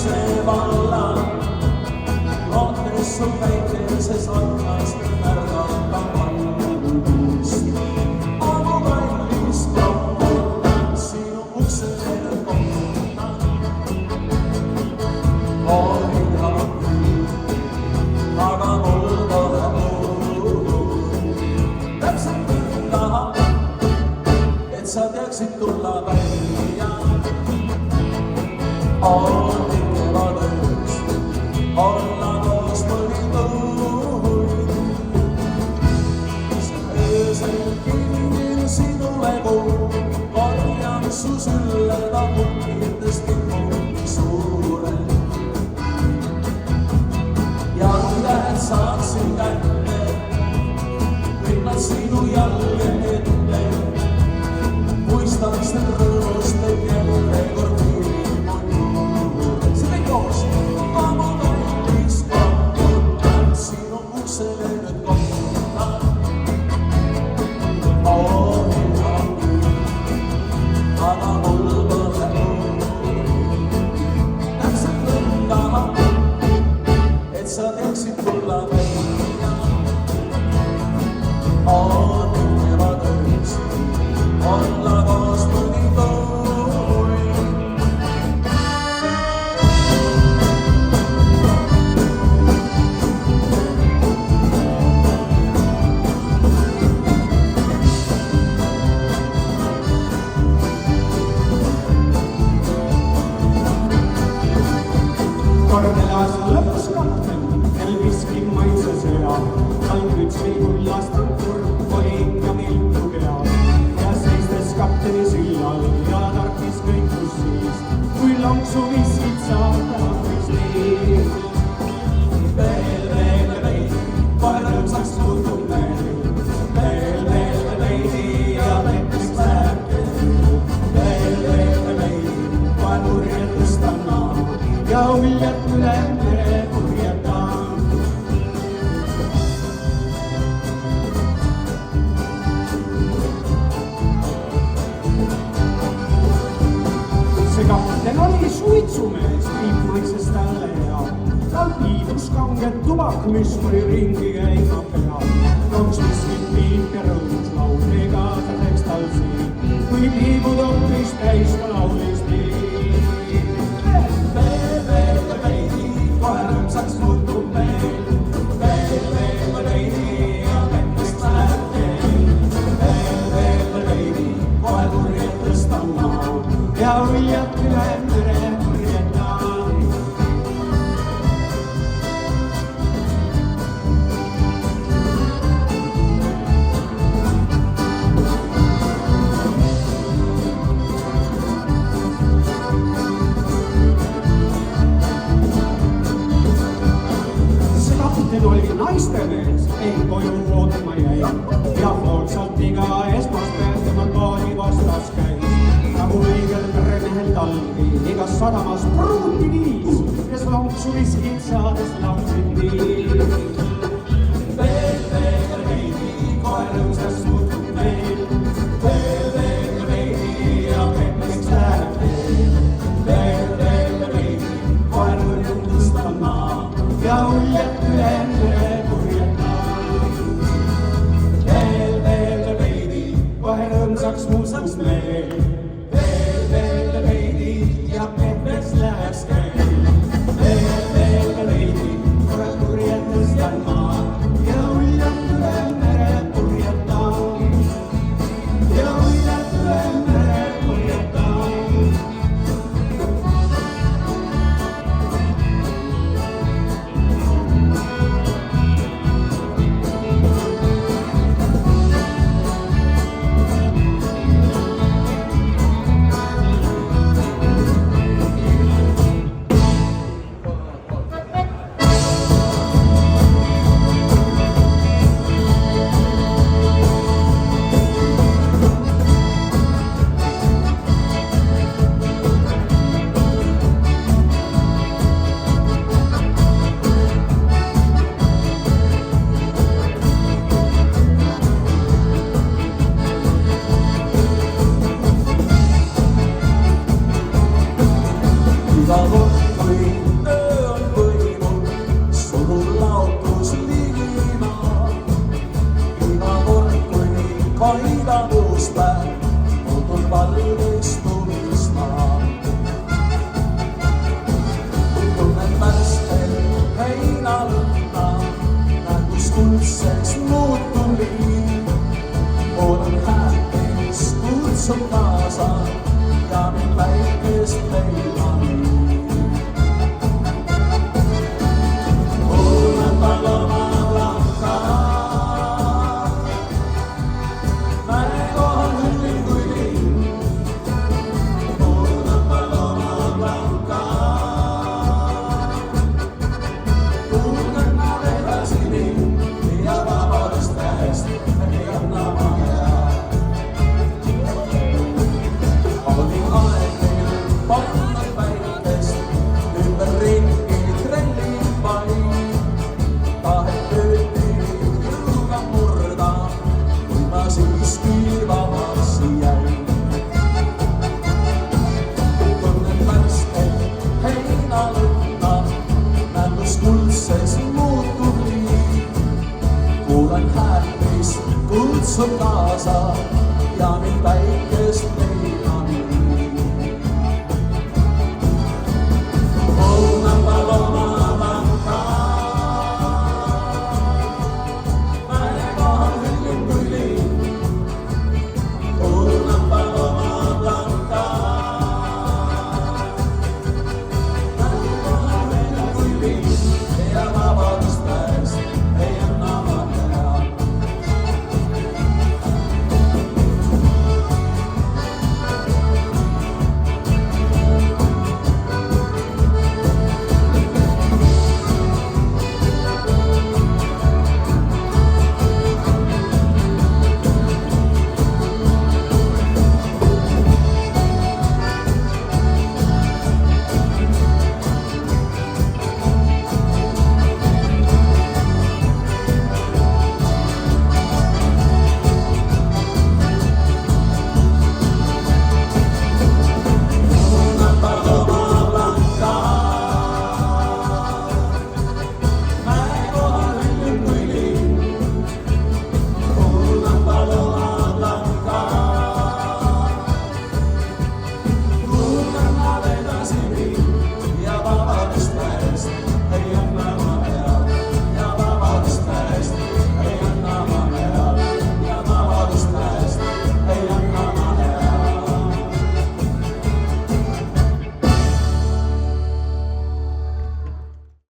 ukse valla, vaates sul väikeses aknast märgata valgust. Amu kallis kappel, sinu uksele kohta. Olin küll, aga mul pole muud. Täpselt nii tahan, et sa teaksid tulla välja. On kevades, olla koos mõni tuul. See öösel kingin sinu egu, korjan su sülleda punnitest kipugi suure. Ja ühed saaksin kätte, kõik nad sinu jalge ette. Muistaks need rõõmust, et jälle kord sa teeksid tulla välja. On kevades, olla koos mõni tuul. Kornelas lõpus kapten, kel viski maitse sõja. Kalgrütsil kullastan turg oli ikka milku peal. Ja seistes kapteni sillal ja tarkis kõik bussis, kui lonksu viskid saata hakkas nii. Veel veidi, kohe rõõmsaks muutub meil. Veel veidi ja vekkest läheb kell. Veel veidi, kohe nurjed tõstan maa ja uljad üle mere purjetan. See kapten oli suitsumees, piipmaikses talle hea. Tal piibus kanged tubak, mis oli ringi käima pea. Lonks viskid piip ja rõõmus laulmiga täheks tal siin, kui piibud hoopis täis ka laulis nii. Saaks muutub meil. Veel veidi ja vekkest läheb kell. Veel veidi, kohe purjed tõstan maa ja uljad üle mere purjetan. Oli naistemees, ei koju ootama jäi ja hoogsalt iga esmaspäev tema tooli vastas käis. Nagu õigel peremehel talvi igas sadamas pruuti viis, kes lonksu viskid saades laulsid nii. Veel veidi, kohe rõõmsaks muutub meil. Veel veidi ja vekkeks läheb veel. Veel veidi, kohe nurjad tõstan maa ja uljad üle mere purjetan. Veel veidi, kohe rõõmsaks muutub meil. Veel veidi ja vekkeks läheks kell. Veel veidi, kohe purjed tõstan maa ja uljad üle mere purjetan. Ja uljad üle mere purjetan. Iga kord, kui sa